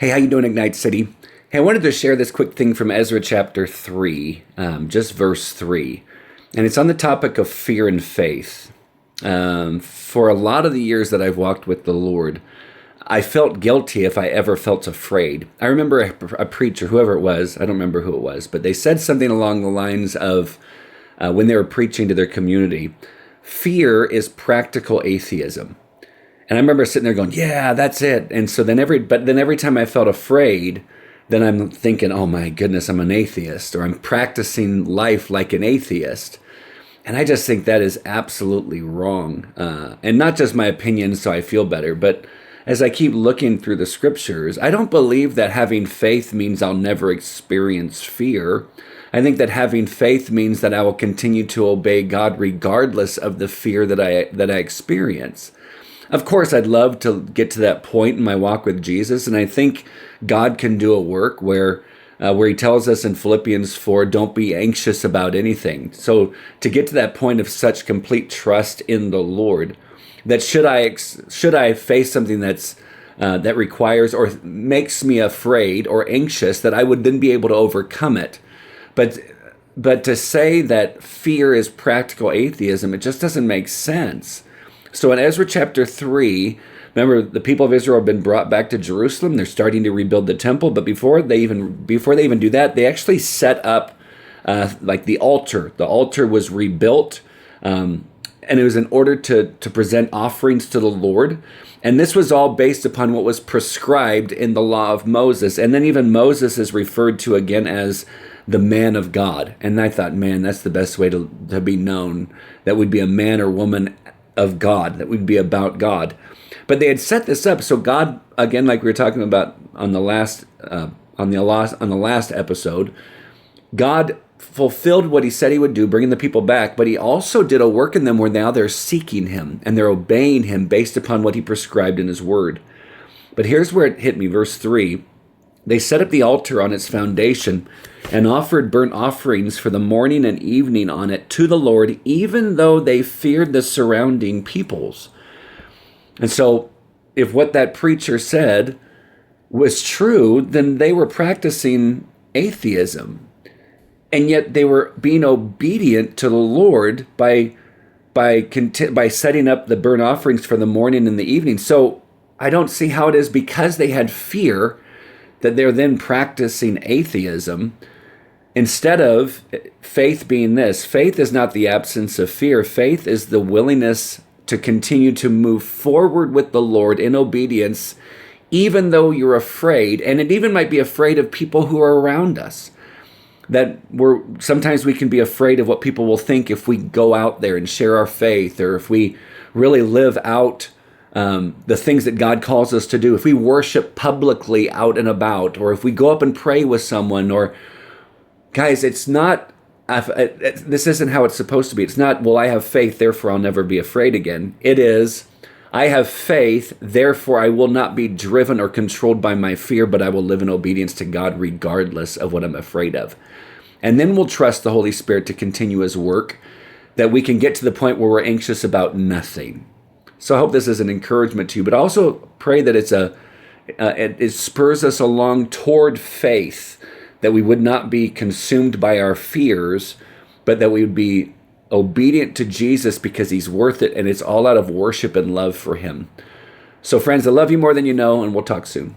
Hey, how you doing, Ignite City? Hey, I wanted to share this quick thing from Ezra chapter 3, just verse 3. And it's on the topic of fear and faith. For a lot of the years that I've walked with the Lord, I felt guilty if I ever felt afraid. I remember a preacher, whoever it was, I don't remember who it was, but they said something along the lines of when they were preaching to their community, fear is practical atheism. And I remember sitting there going, yeah, that's it. And so then every time I felt afraid, then I'm thinking, oh my goodness, I'm an atheist, or I'm practicing life like an atheist. And I just think that is absolutely wrong. And not just my opinion, so I feel better, but as I keep looking through the scriptures, I don't believe that having faith means I'll never experience fear. I think that having faith means that I will continue to obey God regardless of the fear that I experience. Of course, I'd love to get to that point in my walk with Jesus, and I think God can do a work where He tells us in Philippians 4, don't be anxious about anything. So to get to that point of such complete trust in the Lord, that should I face something that requires or makes me afraid or anxious, that I would then be able to overcome it. But to say that fear is practical atheism, it just doesn't make sense. So in Ezra chapter 3, remember the people of Israel have been brought back to Jerusalem. They're starting to rebuild the temple, but before they even do that, they actually set up like the altar. The altar was rebuilt, and it was in order to present offerings to the Lord. And this was all based upon what was prescribed in the law of Moses. And then even Moses is referred to again as the man of God. And I thought, man, that's the best way to be known, that we'd be a man or woman of God, that would be about God. But they had set this up so God, again, like we were talking about on the last episode, God fulfilled what He said He would do, bringing the people back, but He also did a work in them where now they're seeking Him and they're obeying Him based upon what He prescribed in His word. But here's where it hit me, verse 3. They set up the altar on its foundation and offered burnt offerings for the morning and evening on it to the Lord, even though they feared the surrounding peoples. And so if what that preacher said was true, then they were practicing atheism. And yet they were being obedient to the Lord by setting up the burnt offerings for the morning and the evening. So I don't see how it is because they had fear that they're then practicing atheism, instead of faith being this. Faith is not the absence of fear. Faith is the willingness to continue to move forward with the Lord in obedience, even though you're afraid, and it even might be afraid of people who are around us. Sometimes we can be afraid of what people will think if we go out there and share our faith, or if we really live out the things that God calls us to do, if we worship publicly out and about, or if we go up and pray with someone. Or guys, it's not, this isn't how it's supposed to be. It's not, well, I have faith, therefore I'll never be afraid again. It is, I have faith, therefore I will not be driven or controlled by my fear, but I will live in obedience to God regardless of what I'm afraid of. And then we'll trust the Holy Spirit to continue His work, that we can get to the point where we're anxious about nothing. So I hope this is an encouragement to you, but also pray that it spurs us along toward faith, that we would not be consumed by our fears, but that we would be obedient to Jesus because He's worth it, and it's all out of worship and love for Him. So friends, I love you more than you know, and we'll talk soon.